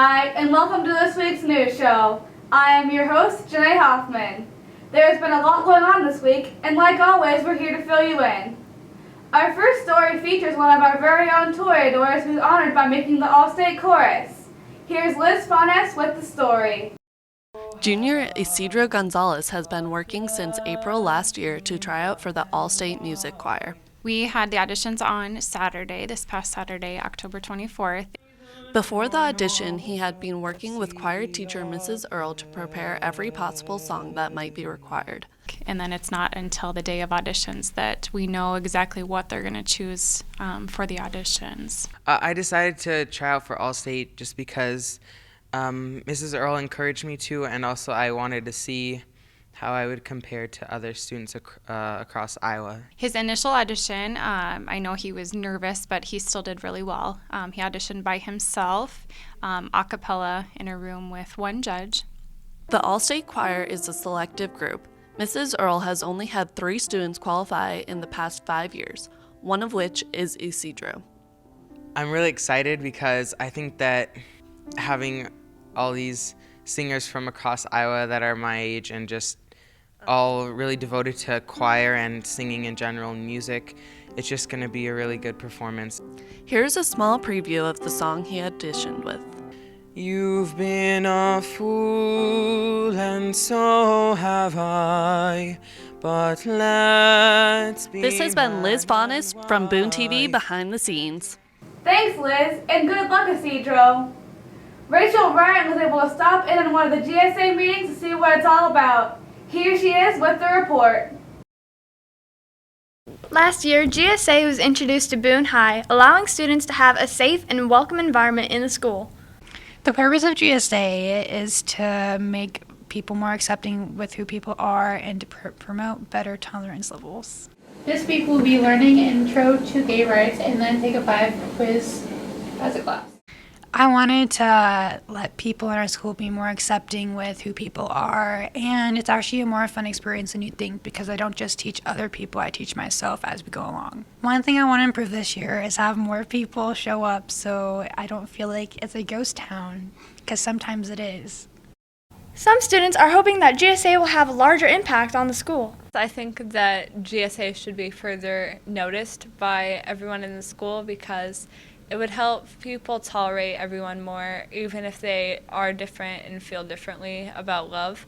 night, and welcome to this week's news show. I am your host, Janae Hoffman. There's been a lot going on this week, and like always, we're here to fill you in. Our first story features one of our very own toreadors who's honored by making the AllState Chorus. Here's Liz Fanes with the story. Junior Isidro Gonzalez has been working since April last year to try out for the AllState Music Choir. We had the auditions on Saturday, this past Saturday, October 24th. Before the audition, he had been working with choir teacher Mrs. Earl to prepare every possible song that might be required. And then it's not until the day of auditions that we know exactly what they're going to choose for the auditions. I decided to try out for AllState just because Mrs. Earl encouraged me to, and also I wanted to see how I would compare to other students across Iowa. His initial audition, I know he was nervous, but he still did really well. He auditioned by himself, a cappella, in a room with one judge. The AllState Choir is a selective group. Mrs. Earl has only had 3 students qualify in the past 5 years, one of which is Isidro. I'm really excited because I think that having all these singers from across Iowa that are my age and just all really devoted to choir and singing in general and music, it's just going to be a really good performance. Here's a small preview of the song he auditioned with. You've been a fool and so have I, but let's be. This has been Liz Fanes from Boone TV Behind the Scenes. Thanks, Liz, and good luck, Isidro. Rachel Ryan was able to stop in on one of the GSA meetings to see what it's all about. Here she is with the report. Last year, GSA was introduced to Boone High, allowing students to have a safe and welcome environment in the school. The purpose of GSA is to make people more accepting with who people are and to promote better tolerance levels. This week we'll be learning Intro to Gay Rights and then take a 5 quiz as a class. I wanted to let people in our school be more accepting with who people are, and it's actually a more fun experience than you'd think because I don't just teach other people, I teach myself as we go along. One thing I want to improve this year is have more people show up so I don't feel like it's a ghost town, because sometimes it is. Some students are hoping that GSA will have a larger impact on the school. I think that GSA should be further noticed by everyone in the school because it would help people tolerate everyone more, even if they are different and feel differently about love.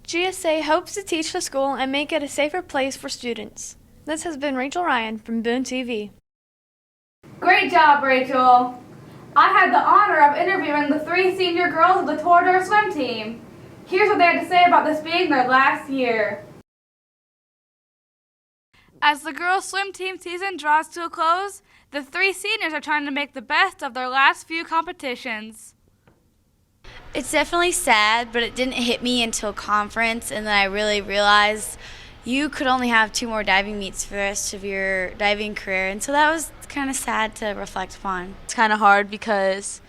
GSA hopes to teach the school and make it a safer place for students. This has been Rachel Ryan from Boone TV. Great job, Rachel. I had the honor of interviewing the 3 senior girls of the Toreador swim team. Here's what they had to say about this being their last year. As the girls' swim team season draws to a close, the 3 seniors are trying to make the best of their last few competitions. It's definitely sad, but it didn't hit me until conference, and then I really realized you could only have 2 more diving meets for the rest of your diving career, and so that was kind of sad to reflect upon. It's kind of hard because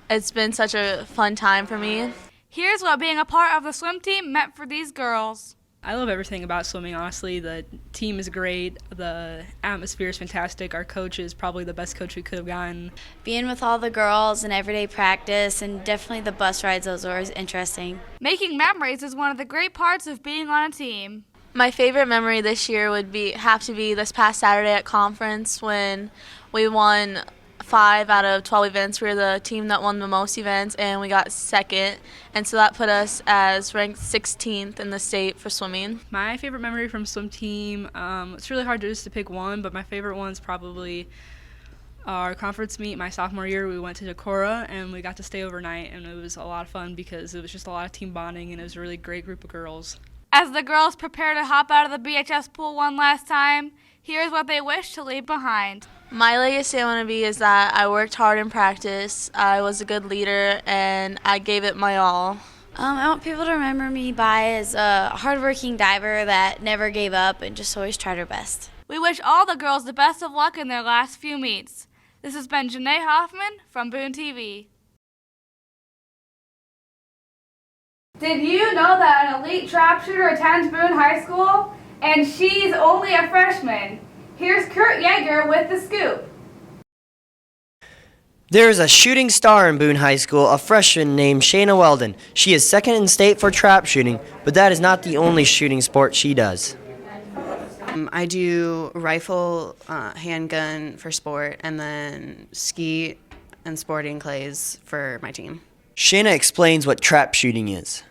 it's been such a fun time for me. Here's what being a part of the swim team meant for these girls. I love everything about swimming, honestly. The team is great. The atmosphere is fantastic. Our coach is probably the best coach we could have gotten. Being with all the girls and everyday practice and definitely the bus rides, those were interesting. Making memories is one of the great parts of being on a team. My favorite memory this year would have to be this past Saturday at conference when we won 5 out of 12 events. We were the team that won the most events, and we got second, and so that put us as ranked 16th in the state for swimming. My favorite memory from swim team, it's really hard just to pick one, but my favorite one's probably our conference meet my sophomore year. We went to Decorah, and we got to stay overnight, and it was a lot of fun because it was just a lot of team bonding, and it was a really great group of girls. As the girls prepare to hop out of the BHS pool one last time, here's what they wish to leave behind. My legacy I want to be is that I worked hard in practice, I was a good leader, and I gave it my all. I want people to remember me by as a hardworking diver that never gave up and just always tried her best. We wish all the girls the best of luck in their last few meets. This has been Janae Hoffman from Boone TV. Did you know that an elite trap shooter attends Boone High School? And she's only a freshman. Here's Kurt Yeager with the scoop. There is a shooting star in Boone High School, a freshman named Shayna Weldon. She is second in state for trap shooting, but that is not the only shooting sport she does. I do rifle, handgun for sport, and then skeet and sporting clays for my team. Shayna explains what trap shooting is.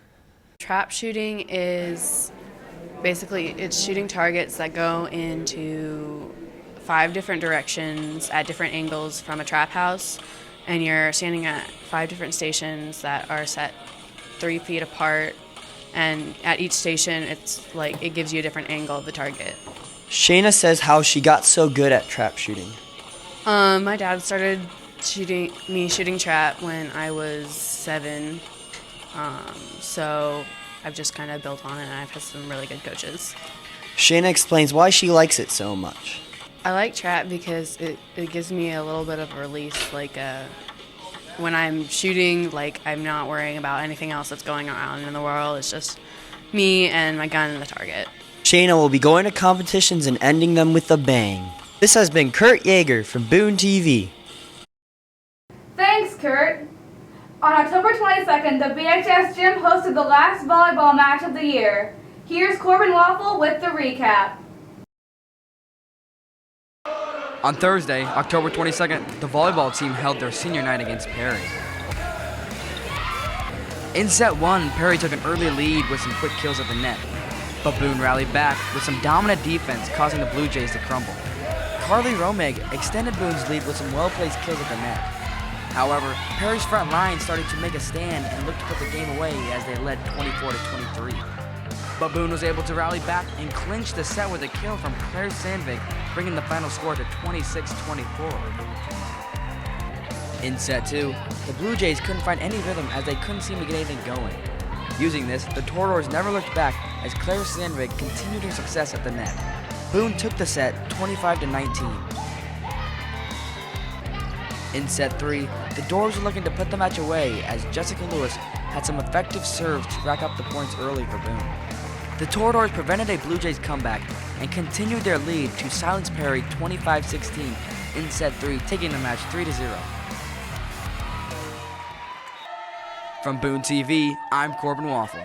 Trap shooting is basically it's shooting targets that go into 5 different directions at different angles from a trap house, and you're standing at 5 different stations that are set 3 feet apart, and at each station it's like it gives you a different angle of the target. Shayna says how she got so good at trap shooting. My dad started shooting trap when I was 7, so I've just kind of built on it, and I've had some really good coaches. Shayna explains why she likes it so much. I like trap because it gives me a little bit of a release, like when I'm shooting, like I'm not worrying about anything else that's going on in the world. It's just me and my gun and the target. Shayna will be going to competitions and ending them with a bang. This has been Kurt Yeager from Boone TV. Thanks, Kurt. On October 22nd, the BHS gym hosted the last volleyball match of the year. Here's Corbin Waffle with the recap. On Thursday, October 22nd, the volleyball team held their senior night against Perry. In set 1, Perry took an early lead with some quick kills at the net, but Boone rallied back with some dominant defense, causing the Blue Jays to crumble. Carly Romeg extended Boone's lead with some well-placed kills at the net. However, Perry's front line started to make a stand and looked to put the game away as they led 24-23. But Boone was able to rally back and clinch the set with a kill from Claire Sandvik, bringing the final score to 26-24. In set 2, the Blue Jays couldn't find any rhythm as they couldn't seem to get anything going. Using this, the Toradors never looked back as Claire Sandvik continued her success at the net. Boone took the set 25-19. In set 3, the Doors were looking to put the match away as Jessica Lewis had some effective serves to rack up the points early for Boone. The Toradors prevented a Blue Jays comeback and continued their lead to silence Perry 25-16 in set 3, taking the match 3-0. From Boone TV, I'm Corbin Waffle.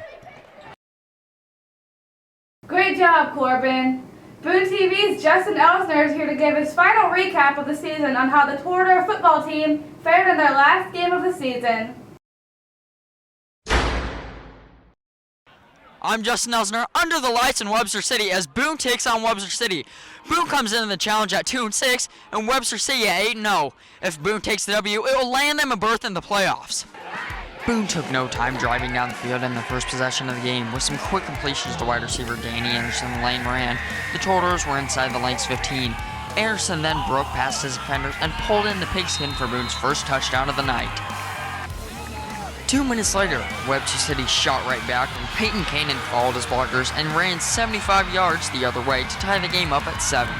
Great job, Corbin. Boone TV's Justin Elsner is here to give his final recap of the season on how the Torador football team fared in their last game of the season. I'm Justin Elsner, under the lights in Webster City as Boone takes on Webster City. Boone comes in the challenge at 2-6 and Webster City at 8-0. If Boone takes the W, it will land them a berth in the playoffs. Boone took no time driving down the field in the first possession of the game with some quick completions to wide receiver Danny Anderson and Lane Moran. The Toradors were inside the Lanks 15. Anderson then broke past his defenders and pulled in the pigskin for Boone's first touchdown of the night. 2 minutes later, Webster City shot right back and Peyton Kanan followed his blockers and ran 75 yards the other way to tie the game up at 7.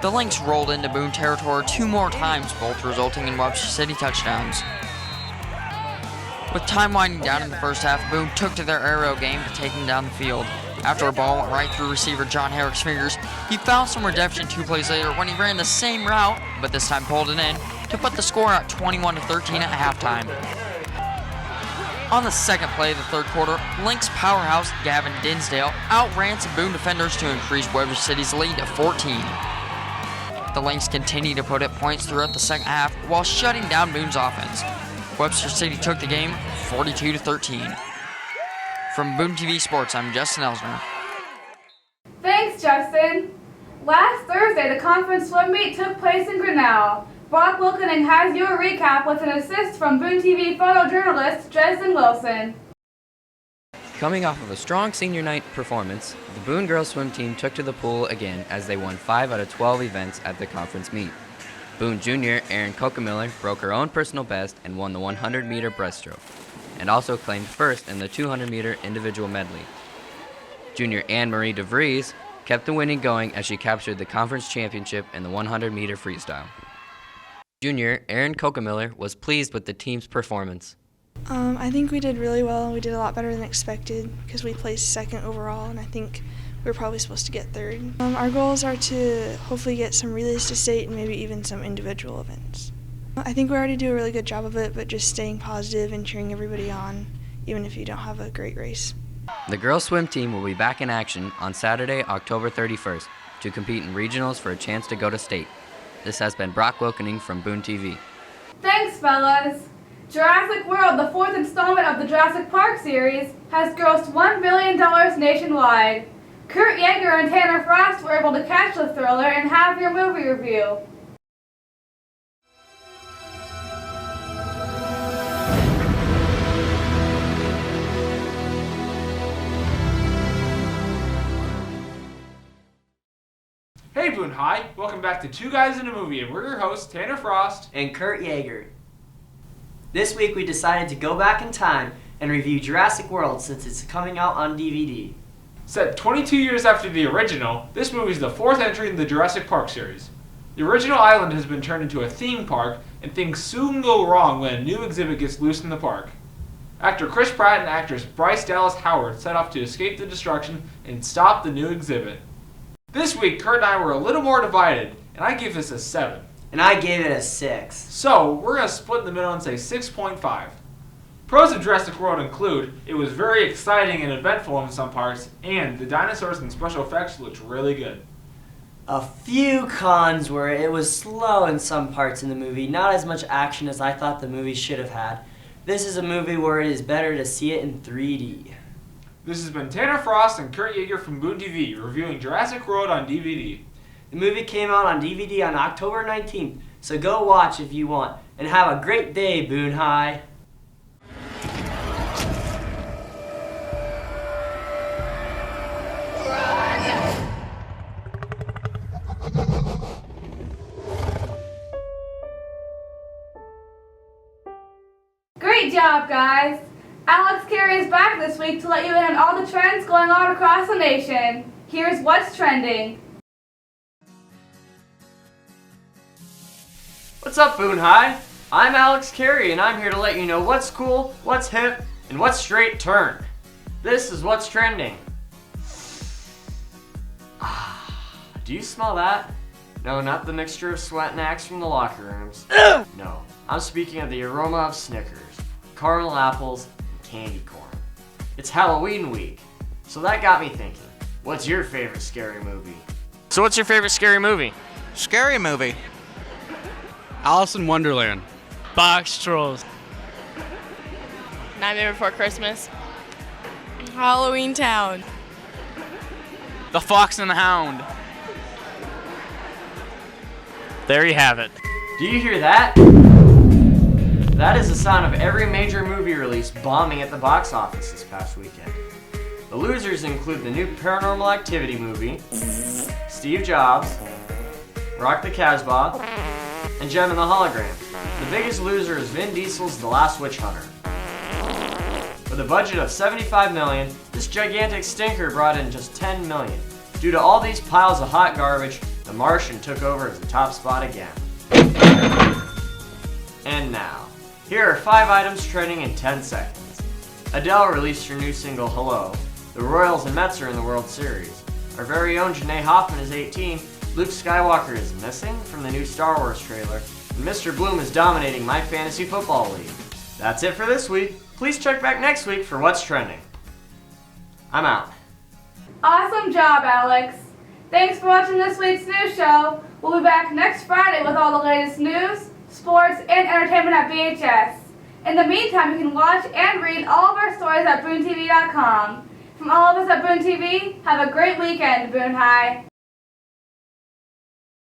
The Lynx rolled into Boone territory 2 more times, both resulting in Webster City touchdowns. With time winding down in the first half, Boone took to their aerial game to take them down the field. After a ball went right through receiver John Herrick's fingers, he found some redemption 2 plays later when he ran the same route, but this time pulled it in, to put the score at 21-13 at halftime. On the second play of the third quarter, Lynx powerhouse Gavin Dinsdale outran some Boone defenders to increase Webster City's lead to 14. The Lynx continued to put up points throughout the second half while shutting down Boone's offense. Webster City took the game 42-13. From Boone TV Sports, I'm Justin Elsner. Thanks, Justin. Last Thursday, the conference swim meet took place in Grinnell. Brock Wilkening has your recap with an assist from Boone TV photojournalist Dresden Wilson. Coming off of a strong senior night performance, the Boone girls swim team took to the pool again as they won 5 out of 12 events at the conference meet. Boone Jr. Erin Kokamiller broke her own personal best and won the 100-meter breaststroke, and also claimed first in the 200-meter individual medley. Junior Anne-Marie DeVries kept the winning going as she captured the conference championship in the 100-meter freestyle. Junior Erin Kokamiller was pleased with the team's performance. I think we did really well. We did a lot better than expected because we placed second overall, and I think we're probably supposed to get third. Our goals are to hopefully get some relays to state and maybe even some individual events. I think we already do a really good job of it, but just staying positive and cheering everybody on, even if you don't have a great race. The girls swim team will be back in action on Saturday, October 31st, to compete in regionals for a chance to go to state. This has been Brock Wokening from Boone TV. Thanks, fellas. Jurassic World, the fourth installment of the Jurassic Park series, has grossed $1 billion nationwide. Kurt Yeager and Tanner Frost were able to catch the thriller and have your movie review. Hey Boone High, welcome back to Two Guys in a Movie, and we're your hosts, Tanner Frost and Kurt Yeager. This week we decided to go back in time and review Jurassic World since it's coming out on DVD. Set 22 years after the original, this movie is the fourth entry in the Jurassic Park series. The original island has been turned into a theme park, and things soon go wrong when a new exhibit gets loose in the park. Actor Chris Pratt and actress Bryce Dallas Howard set off to escape the destruction and stop the new exhibit. This week, Kurt and I were a little more divided, and I gave this a 7. And I gave it a 6. So, we're going to split in the middle and say 6.5. Pros of Jurassic World include, it was very exciting and eventful in some parts, and the dinosaurs and special effects looked really good. A few cons were it was slow in some parts in the movie, not as much action as I thought the movie should have had. This is a movie where it is better to see it in 3D. This has been Tanner Frost and Kurt Yeager from Boone TV, reviewing Jurassic World on DVD. The movie came out on DVD on October 19th, so go watch if you want. And have a great day, Boone High. Great job, guys! Alex Carey is back this week to let you in on all the trends going on across the nation. Here's what's trending. What's up, Boone High? I'm Alex Carey, and I'm here to let you know what's cool, what's hip, and what's straight turn. This is what's trending. Do you smell that? No, not the mixture of sweat and axe from the locker rooms. No, I'm speaking of the aroma of Snickers, caramel apples, candy corn. It's Halloween week, so that got me thinking, what's your favorite scary movie? So what's your favorite scary movie? Scary movie. Alice in Wonderland. Box Trolls. Nightmare Before Christmas. Halloween Town. The Fox and the Hound. There you have it. Do you hear that? That is the sound of every major movie release bombing at the box office this past weekend. The losers include the new Paranormal Activity movie, Steve Jobs, Rock the Casbah, and Gem and the Holograms. The biggest loser is Vin Diesel's The Last Witch Hunter. With a budget of $75 million, this gigantic stinker brought in just $10 million. Due to all these piles of hot garbage, The Martian took over as the top spot again. And now, here are 5 items trending in 10 seconds. Adele released her new single, Hello. The Royals and Mets are in the World Series. Our very own Janae Hoffman is 18. Luke Skywalker is missing from the new Star Wars trailer. And Mr. Bloom is dominating my fantasy football league. That's it for this week. Please check back next week for what's trending. I'm out. Awesome job, Alex. Thanks for watching this week's news show. We'll be back next Friday with all the latest news, sports, and entertainment at BHS. In the meantime, you can watch and read all of our stories at BooneTV.com. From all of us at Boone TV, have a great weekend, Boone High.